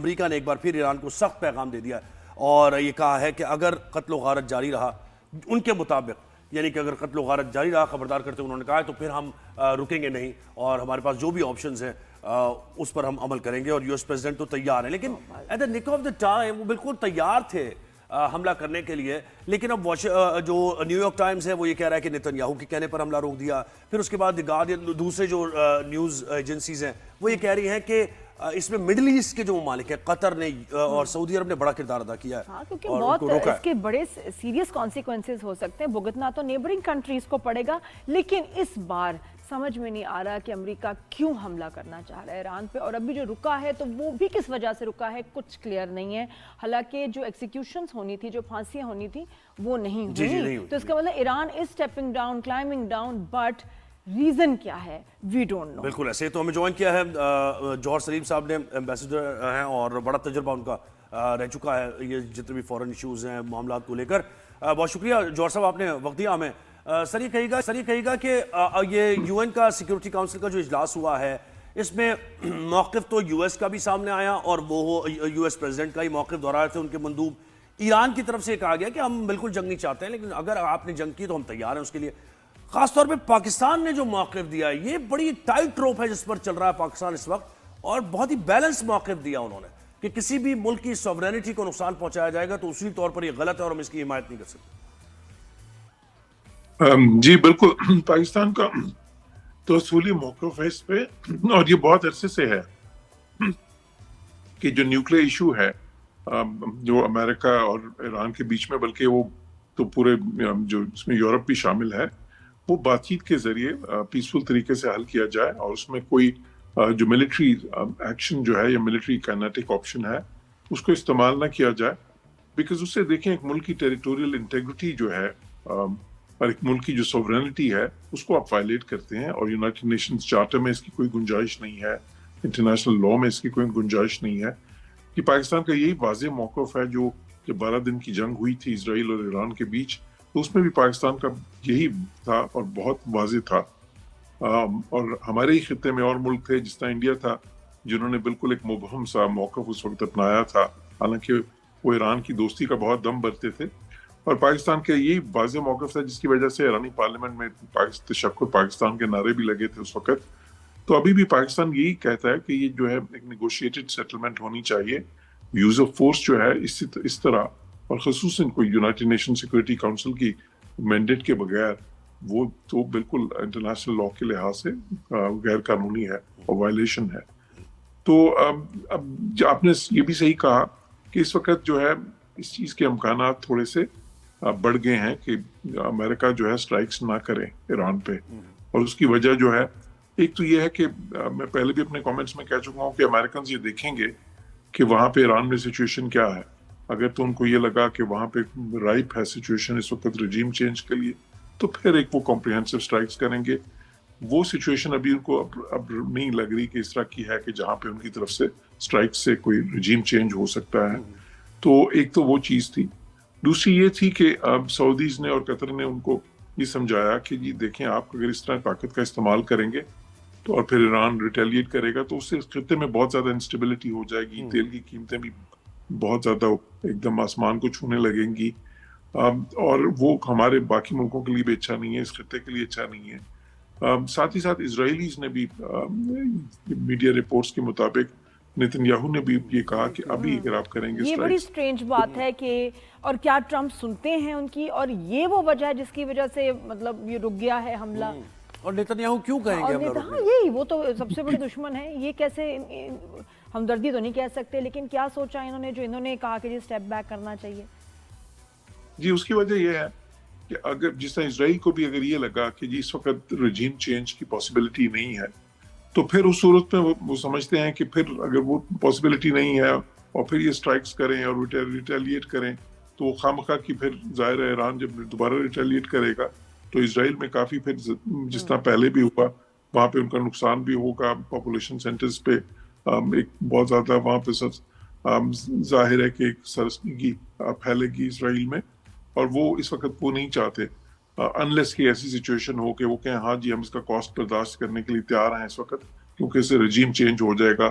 امریکہ نے ایک بار پھر ایران کو سخت پیغام دے دیا ہے اور یہ کہا ہے کہ اگر قتل و غارت جاری رہا ان کے مطابق، یعنی کہ اگر قتل و غارت جاری رہا، خبردار کرتے انہوں نے کہا ہے، تو پھر ہم رکیں گے نہیں اور ہمارے پاس جو بھی آپشنز ہیں اس پر ہم عمل کریں گے، اور یو ایس پریزیڈنٹ تو تیار ہیں۔ لیکن ایٹ دا نک آف دا ٹائم وہ بالکل تیار تھے حملہ کرنے کے لیے، لیکن اب جو نیو یارک ٹائمز ہے وہ یہ کہہ رہا ہے کہ نیتن یاہو کے کہنے پر حملہ روک دیا، پھر اس کے بعد دی گارڈین، دوسرے جو نیوز ایجنسیز ہیں وہ یہ کہہ رہی ہیں کہ اس میں مڈل ایسٹ کے جو ممالک ہیں، قطر نے اور سعودی عرب نے بڑا کردار ادا کیا ہے، ہاں کیونکہ بہت اس کے بڑے سیریس کانسیکوینسز ہو سکتے ہیں، بھگتنا تو نیبرنگ کنٹریز کو پڑے گا۔ لیکن اس بار سمجھ میں نہیں آ رہا کہ امریکہ کیوں حملہ کرنا چاہ رہا ہے ایران پہ، اور ابھی جو رکا ہے تو وہ بھی کس وجہ سے رکا ہے کچھ کلیئر نہیں ہے۔ حالانکہ جو ایکسیکیوشنز ہونی تھی، جو پھانسیاں ہونی تھی وہ نہیں ہوئی، تو اس کا مطلب Iran is stepping down, climbing down, but reason کیا ہے وی ڈونٹ نو۔ بالکل ایسے تو ہمیں جوائن کیا ہے جوہر سلیم صاحب نے، ایمبیسڈر ہیں اور بڑا تجربہ ان کا رہ چکا ہے یہ جتنے بھی فورن ایشوز ہیں، معاملات کو لے کر۔ بہت شکریہ جوہر صاحب، آپ نے وقت دیا ہمیں۔ سر یہ کہیے گا کہ یہ یو این کا سیکیورٹی کاؤنسل کا جو اجلاس ہوا ہے اس میں موقف تو یو ایس کا بھی سامنے آیا اور وہ یو ایس پریزیڈنٹ کا ہی موقف دہرائے تھے ان کے مندوب۔ ایران کی طرف سے کہا گیا کہ ہم بالکل جنگ نہیں چاہتے ہیں، لیکن اگر آپ نے جنگ کی تو ہم تیار ہیں اس کے لیے۔ خاص طور پہ پاکستان نے جو موقف دیا ہے یہ بڑی ٹائٹ روپ ہے جس پر چل رہا ہے پاکستان اس وقت، اور بہت ہی بیلنس موقف دیا انہوں نے کہ کسی بھی ملک کی سوورینٹی کو نقصان پہنچایا جائے گا تو اسی طور پر یہ غلط ہے اور ہم اس کی حمایت نہیں کر سکتے۔ جی بالکل، پاکستان کا تو اصولی موقف ہے اس پہ، اور یہ بہت عرصے سے ہے کہ جو نیوکلیئر ایشو ہے جو امریکہ اور ایران کے بیچ میں، بلکہ وہ تو پورے جو اس میں یورپ بھی شامل ہے، وہ بات چیت کے ذریعے پیسفل طریقے سے حل کیا جائے، اور اس میں کوئی جو ملٹری ایکشن جو ہے یا ملٹری کائنیٹک آپشن ہے اس کو استعمال نہ کیا جائے، بیکاز اس سے دیکھیں ایک ملک کی ٹیریٹوریل انٹیگریٹی جو ہے اور ایک ملک کی جو سوورینٹی ہے اس کو آپ وائلیٹ کرتے ہیں، اور یونائٹڈ نیشنز چارٹر میں اس کی کوئی گنجائش نہیں ہے، انٹرنیشنل لا میں اس کی کوئی گنجائش نہیں ہے۔ کہ پاکستان کا یہی واضح موقف ہے جو 12 دن کی جنگ ہوئی تھی اسرائیل اور ایران کے بیچ، تو اس میں بھی پاکستان کا یہی تھا اور بہت واضح تھا، اور ہمارے ہی خطے میں اور ملک تھے جس طرح انڈیا تھا جنہوں نے بالکل ایک مبہم سا موقف اس وقت اپنایا تھا، حالانکہ وہ ایران کی دوستی کا بہت دم بھرتے تھے، اور پاکستان کا یہی واضح موقف تھا جس کی وجہ سے ایرانی پارلیمنٹ میں تشکر پاکستان کے نعرے بھی لگے تھے اس وقت۔ تو ابھی بھی پاکستان یہی کہتا ہے کہ یہ جو ہے ایک نیگوشیٹڈ سیٹلمنٹ ہونی چاہیے، یوز آف فورس جو ہے اس طرح، اور خصوصاً کوئی یونائٹڈ نیشن سیکورٹی کاؤنسل کی مینڈیٹ کے بغیر، وہ تو بالکل انٹرنیشنل لا کے لحاظ سے غیر قانونی ہے اور وائلیشن ہے۔ تو اب آپ نے یہ بھی صحیح کہا کہ اس وقت جو ہے اس چیز کے امکانات تھوڑے سے بڑھ گئے ہیں کہ امریکہ جو ہے سٹرائکس نہ کرے ایران پہ، اور اس کی وجہ جو ہے ایک تو یہ ہے کہ میں پہلے بھی اپنے کامنٹس میں کہہ چکا ہوں کہ امریکنز یہ دیکھیں گے کہ وہاں پہ ایران میں سچویشن کیا ہے، اگر تو ان کو یہ لگا کہ وہاں پہ رائپ ہے سچویشن اس وقت رجیم چینج کے لیے، تو پھر ایک وہ کمپریہنسو سٹرائکس کریں گے۔ وہ سچویشن ابھی ان کو اب نہیں لگ رہی کہ اس طرح کی ہے کہ جہاں پہ ان کی طرف سے سٹرائک سے کوئی رجیم چینج ہو سکتا ہے۔ تو ایک تو وہ چیز تھی، دوسری یہ تھی کہ سعودیز نے اور قطر نے ان کو یہ سمجھایا کہ جی دیکھیں آپ اگر اس طرح طاقت کا استعمال کریں گے تو اور پھر ایران ریٹیلیٹ کرے گا تو اس سے اس خطے میں بہت زیادہ انسٹیبلٹی ہو جائے گی، تیل کی قیمتیں بھی بہت زیادہ ایک دم آسمان کو چھونے لگیں گی، اور وہ ہمارے باقی ملکوں کے لیے بھی اچھا نہیں ہے، اس خطے کے لیے اچھا نہیں ہے۔ ساتھ ہی ساتھ اسرائیلیز نے بھی میڈیا رپورٹس کے مطابق نیتن یاہو نے بھی یہ کہا کہ ابھی اگر آپ کریں گے، یہ بڑی سٹرینج بات ہے کہ اور کیا ٹرمپ سنتے ہیں ان کی، اور یہ وہ وجہ ہے جس کی وجہ سے مطلب یہ رک گیا ہے حملہ، اور نیتن یاہو کیوں کہیں گے حملہ؟ ہاں یہی وہ تو سب سے بڑے دشمن ہیں، یہ کیسے ہمدردی تو نہیں کہہ سکتے، لیکن کیا سوچا انہوں نے جو انہوں نے کہا کہ جی سٹیپ بیک کرنا چاہیے؟ جی اس کی وجہ یہ ہے کہ اگر جس طرح اسرائیل کو بھی اگر یہ لگا کہ جی اس وقت رجیم چینج کی پاسبلٹی نہیں ہے، تو پھر اس صورت میں وہ سمجھتے ہیں کہ پھر اگر وہ پاسبلٹی نہیں ہے اور پھر یہ سٹرائکس کریں اور ریٹیلیٹ کریں تو وہ خامخواہ کی پھر ظاہر ہے ایران جب دوبارہ ریٹیلیٹ کرے گا تو اسرائیل میں کافی پھر جس طرح پہلے بھی ہوا وہاں پہ ان کا نقصان بھی ہوگا، پاپولیشن سینٹرز پہ ایک بہت زیادہ وہاں پہ ظاہر ہے کہ ایک سرسنگی پھیلے گی اسرائیل میں، اور وہ اس وقت وہ نہیں چاہتے انلیس کہ ایسی سچویشن ہو کہ وہ کہیں ہاں جی ہم اس کا کاسٹ برداشت کرنے کے لیے تیار ہیں اس وقت، کیونکہ اس سے رجیم چینج ہو جائے گا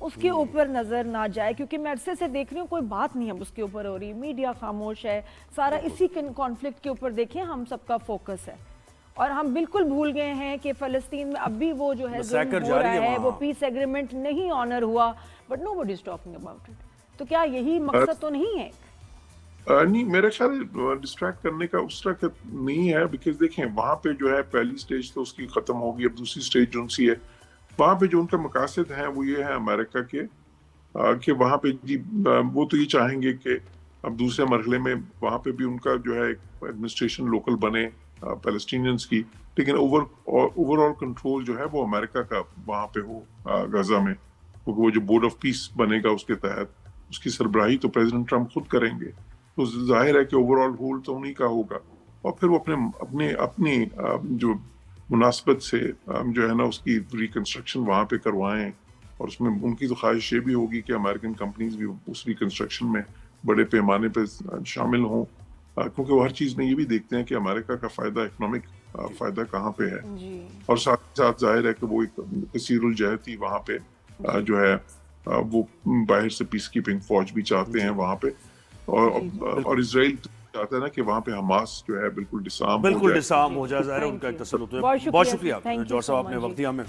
اس کے اوپر نظر نہ جائے، کیونکہ میں عرصے سے دیکھ رہی ہوں کوئی بات نہیں اب اس کے اوپر ہو رہی، میڈیا خاموش ہے، سارا اسی کانفلکٹ کے اوپر دیکھیں ہم سب کا فوکس ہے، اور ہم بالکل بھول گئے ہیں کہ فلسطین میں اب بھی وہ جو ہے ظلم ہو رہا ہے، وہ پیس ایگریمنٹ نہیں آنر ہوا، but nobody is talking about it. تو کیا یہی مقصد تو نہیں ہے؟ نہیں، میرا خیال ہے ڈسٹریکٹ کرنے کا اس طرح نہیں ہے، بیکاز دیکھیں وہاں پہ جو ہے پہلی سٹیج تو اس کی ختم ہوگی، اب دوسری سٹیج جو سی ہے وہاں پہ جو ان کا مقاصد ہیں وہ یہ ہے امریکہ کے کہ وہاں پہ جی وہ تو یہ چاہیں گے کہ اب دوسرے مرحلے میں وہاں پہ بھی ان کا جو ہے ایڈمنسٹریشن لوکل بنے پیلسٹینینز کی، لیکن اوور آل کنٹرول جو ہے وہ امریکہ کا وہاں پہ ہو غزہ میں، کیونکہ وہ جو بورڈ آف پیس بنے گا اس کے تحت اس کی سربراہی تو پریزیڈنٹ ٹرمپ خود کریں گے، تو ظاہر ہے کہ اوور آل ہول تو انہیں کا ہوگا، اور پھر وہ اپنی جو مناسبت سے جو ہے نا اس کی ریکنسٹرکشن وہاں پہ کروائیں، اور اس میں ان کی تو خواہش یہ بھی ہوگی کہ امریکن کمپنیز بھی اس ریکنسٹرکشن میں بڑے پیمانے پہ شامل ہوں، کیونکہ وہ ہر چیز میں یہ بھی دیکھتے ہیں کہ امریکہ کا فائدہ اکنامک فائدہ کہاں پہ ہے، اور ساتھ ساتھ ظاہر ہے کہ وہ ایک کثیر الجہتی وہاں پہ جو ہے وہ باہر سے پیس کیپنگ فوج بھی چاہتے ہیں وہاں پہ، اور اسرائیل چاہتا ہے نا کہ وہاں پہ حماس جو ہے بالکل ڈسارم ہو جائے، ظاہر ہے ان کا ایک تسلط ہے. بہت شکریہ جوہر صاحب، آپ نے وقت دیا ہمیں.